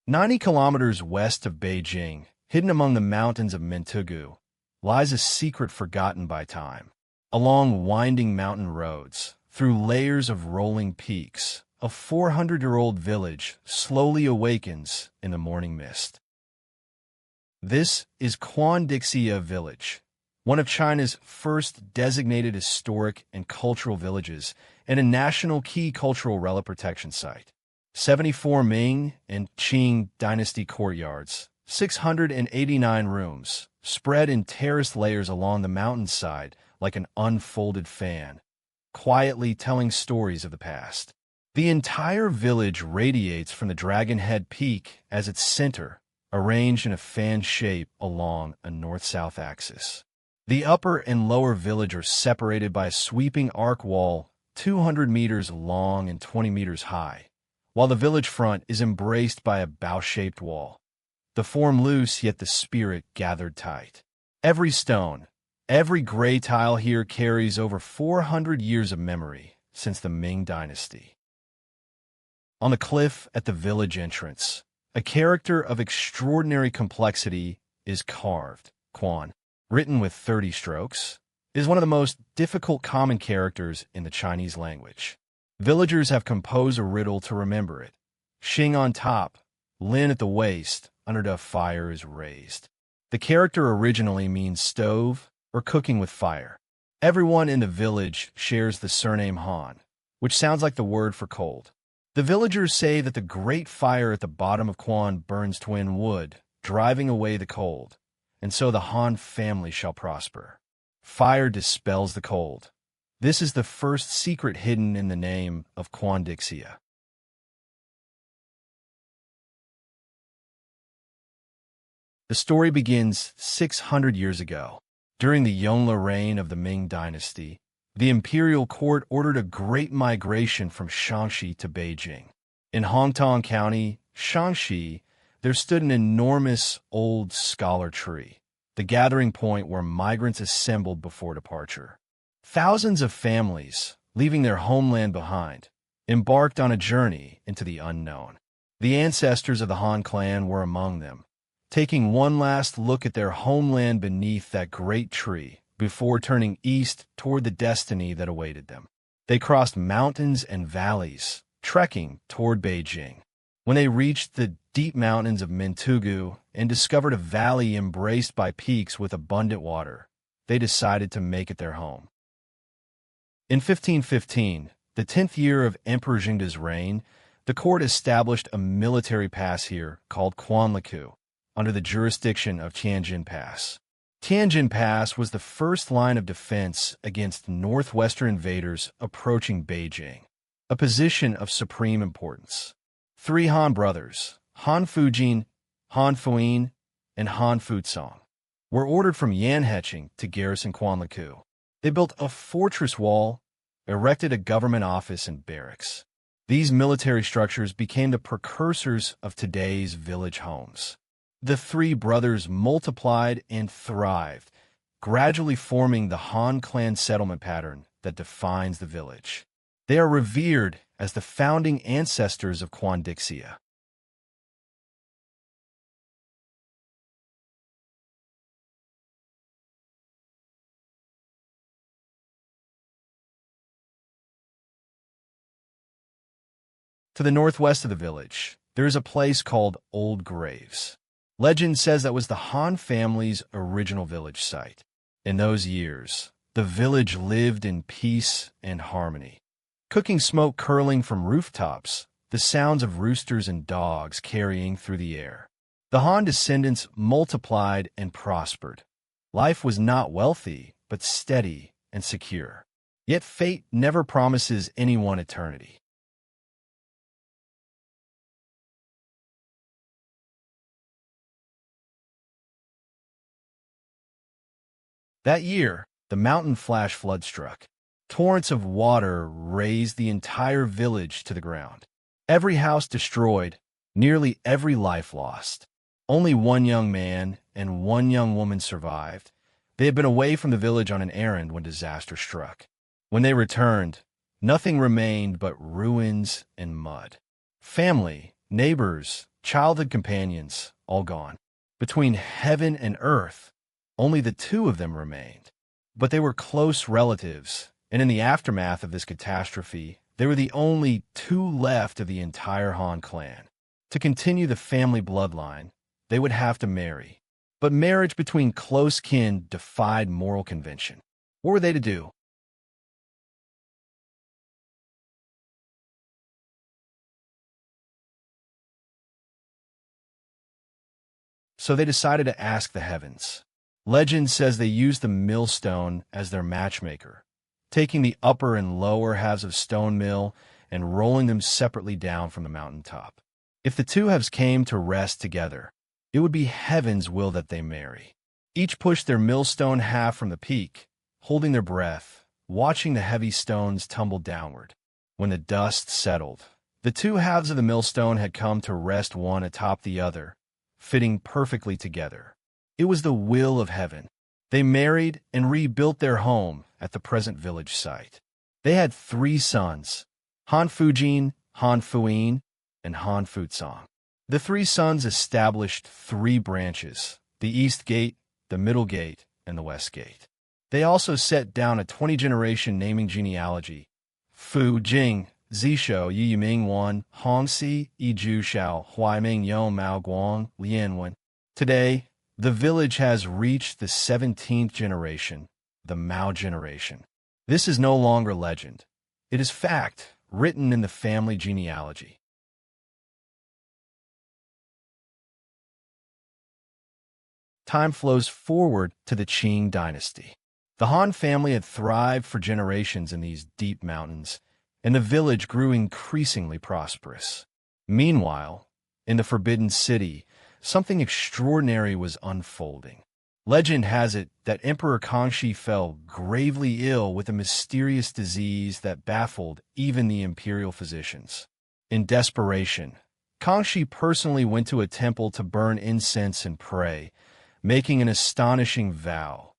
90 kilometers west of Beijing, hidden among the mountains of Mentougou, lies a secret forgotten by time. Along winding mountain roads, through layers of rolling peaks, a 400-year-old village slowly awakens in the morning mist. This is Cuandixia village, one of China's first designated historic and cultural villages and a national key cultural relic protection site. 74 Ming and Qing Dynasty courtyards, 689 rooms, spread in terraced layers along the mountainside like an unfolded fan, quietly telling stories of the past. The entire village radiates from the Dragon Head Peak as its center, arranged in a fan shape along a north-south axis. The upper and lower village are separated by a sweeping arc wall 200 meters long and 20 meters high, while the village front is embraced by a bow-shaped wall, the form loose yet the spirit gathered tight. Every stone, every gray tile here carries over 400 years of memory since the Ming Dynasty. On the cliff at the village entrance, a character of extraordinary complexity is carved. Quan, written with 30 strokes, is one of the most difficult common characters in the Chinese language. Villagers have composed a riddle to remember it. Xing on top, Lin at the waist, under the fire is raised. The character originally means stove or cooking with fire. Everyone in the village shares the surname Han, which sounds like the word for cold. The villagers say that the great fire at the bottom of Quan burns twin wood, driving away the cold, and so the Han family shall prosper. Fire dispels the cold. This is the first secret hidden in the name of Cuandixia. The story begins 600 years ago. During the Yongle reign of the Ming Dynasty, the imperial court ordered a great migration from Shaanxi to Beijing. In Hongtong County, Shaanxi, there stood an enormous old scholar tree, the gathering point where migrants assembled before departure. Thousands of families, leaving their homeland behind, embarked on a journey into the unknown. The ancestors of the Han clan were among them, taking one last look at their homeland beneath that great tree before turning east toward the destiny that awaited them. They crossed mountains and valleys, trekking toward Beijing. When they reached the deep mountains of Mentougou and discovered a valley embraced by peaks with abundant water, they decided to make it their home. In 1515, the 10th year of Emperor Jingde's reign, the court established a military pass here called Cuandixia, under the jurisdiction of Tianjin Pass. Tianjin Pass was the first line of defense against northwestern invaders approaching Beijing, a position of supreme importance. 3 Han brothers, Han Fujin, Han Fuyin, and Han Fuzong, were ordered from Yanheching to garrison Cuandixia. They built a fortress wall, erected a government office and barracks. These military structures became the precursors of today's village homes. The 3 brothers multiplied and thrived, gradually forming the Han clan settlement pattern that defines the village. They are revered as the founding ancestors of Cuandixia. To the northwest of the village, there is a place called Old Graves. Legend says that was the Han family's original village site. In those years, the village lived in peace and harmony. Cooking smoke curling from rooftops, the sounds of roosters and dogs carrying through the air. The Han descendants multiplied and prospered. Life was not wealthy, but steady and secure. Yet fate never promises anyone eternity. That year, the mountain flash flood struck. Torrents of water razed the entire village to the ground. Every house destroyed, nearly every life lost. Only 1 young man and 1 young woman survived. They had been away from the village on an errand when disaster struck. When they returned, nothing remained but ruins and mud. Family, neighbors, childhood companions, all gone. Between heaven and earth, only the two of them remained. But they were close relatives, and in the aftermath of this catastrophe, they were the only two left of the entire Han clan. To continue the family bloodline, they would have to marry. But marriage between close kin defied moral convention. What were they to do? So they decided to ask the heavens. Legend says they used the millstone as their matchmaker, taking the upper and lower halves of stone mill and rolling them separately down from the mountaintop. If the two halves came to rest together, it would be heaven's will that they marry. Each pushed their millstone half from the peak, holding their breath, watching the heavy stones tumble downward. When the dust settled, the two halves of the millstone had come to rest one atop the other, fitting perfectly together. It was the will of heaven. They married and rebuilt their home at the present village site. They had 3 sons, Han Fujin, Han Fuyin, and Han Futsong. The 3 sons established 3 branches, the East Gate, the Middle Gate, and the West Gate. They also set down a 20-generation naming genealogy. Fu Jing, Zishou, Yi Ming Wan, Hongxi, Yiju Xiao, Huaiming Yon Mao Guang, Lianwen. Today, the village has reached the 17th generation, the Mao generation. This is no longer legend. It is fact, written in the family genealogy. Time flows forward to the Qing Dynasty. The Han family had thrived for generations in these deep mountains, and the village grew increasingly prosperous. Meanwhile, in the Forbidden City, something extraordinary was unfolding. Legend has it that Emperor Kangxi fell gravely ill with a mysterious disease that baffled even the imperial physicians. In desperation, Kangxi personally went to a temple to burn incense and pray, making an astonishing vow.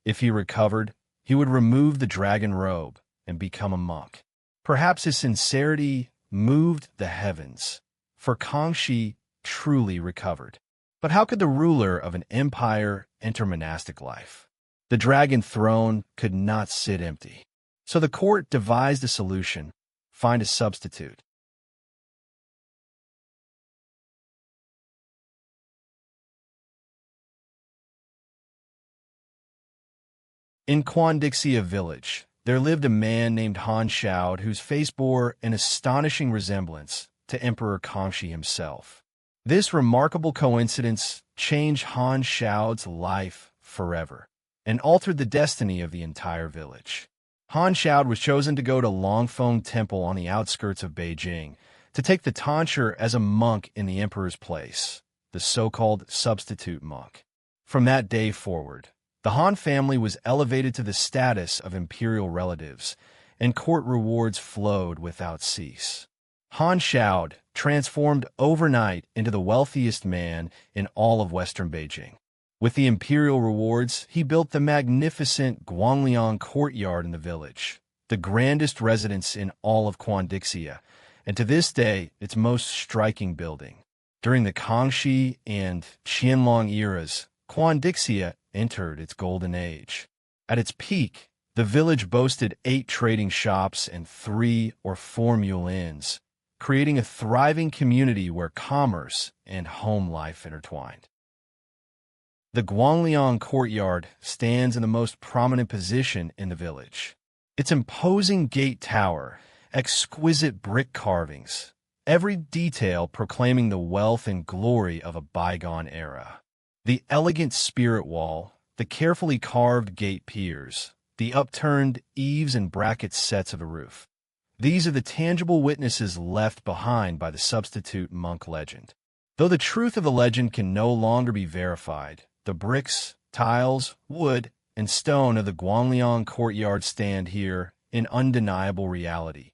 If he recovered, he would remove the dragon robe and become a monk. Perhaps his sincerity moved the heavens, for Kangxi truly recovered. But how could the ruler of an empire enter monastic life? The dragon throne could not sit empty. So the court devised a solution: find a substitute. In Cuandixia village, there lived a man named Han Shaod whose face bore an astonishing resemblance to Emperor Kangxi himself. This remarkable coincidence changed Han Shaod's life forever and altered the destiny of the entire village. Han Shaod was chosen to go to Longfeng Temple on the outskirts of Beijing to take the tonsure as a monk in the emperor's place, the so-called substitute monk. From that day forward, the Han family was elevated to the status of imperial relatives, and court rewards flowed without cease. Han Shaod transformed overnight into the wealthiest man in all of western Beijing. With the imperial rewards, he built the magnificent Guangliang courtyard in the village, the grandest residence in all of Cuandixia, and to this day, its most striking building. During the Kangxi and Qianlong eras, Cuandixia entered its golden age. At its peak, the village boasted 8 trading shops and 3 or 4 mule inns, creating a thriving community where commerce and home life intertwined. The Guangliang courtyard stands in the most prominent position in the village. Its imposing gate tower, exquisite brick carvings, every detail proclaiming the wealth and glory of a bygone era. The elegant spirit wall, the carefully carved gate piers, the upturned eaves and bracket sets of a roof. These are the tangible witnesses left behind by the substitute monk legend. Though the truth of the legend can no longer be verified, the bricks, tiles, wood, and stone of the Guangliang courtyard stand here in undeniable reality,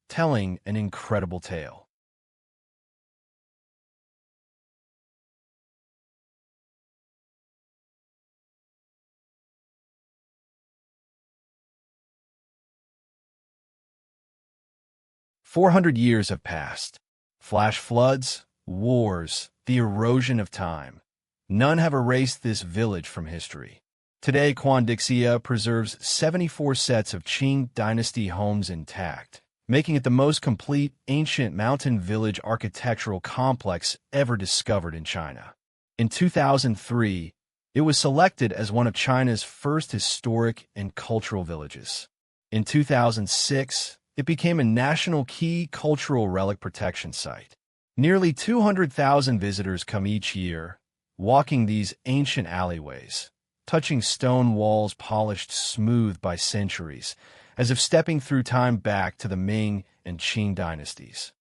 telling an incredible tale. "400 years have passed. Flash floods, wars, the erosion of time. None have erased this village from history. Today, Cuandixia preserves 74 sets of Qing Dynasty homes intact, making it the most complete ancient mountain village architectural complex ever discovered in China. In 2003, it was selected as one of China's first historic and cultural villages. In 2006, it became a national key cultural relic protection site. Nearly 200,000 visitors come each year, walking these ancient alleyways, touching stone walls polished smooth by centuries, as if stepping through time back to the Ming and Qing dynasties.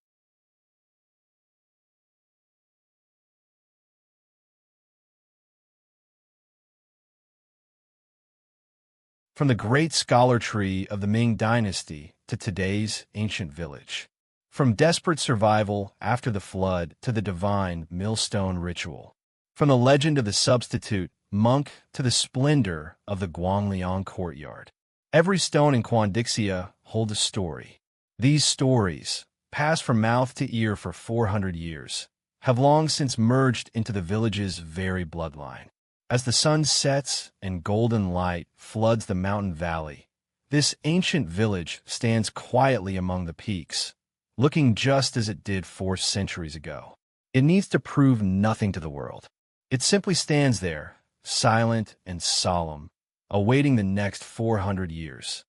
From the great scholar tree of the Ming Dynasty to today's ancient village. From desperate survival after the flood to the divine millstone ritual. From the legend of the substitute monk to the splendor of the Guangliang courtyard. Every stone in Cuandixia holds a story. These stories, passed from mouth to ear for 400 years, have long since merged into the village's very bloodline. As the sun sets and golden light floods the mountain valley, this ancient village stands quietly among the peaks, looking just as it did 4 centuries ago. It needs to prove nothing to the world. It simply stands there, silent and solemn, awaiting the next 400 years.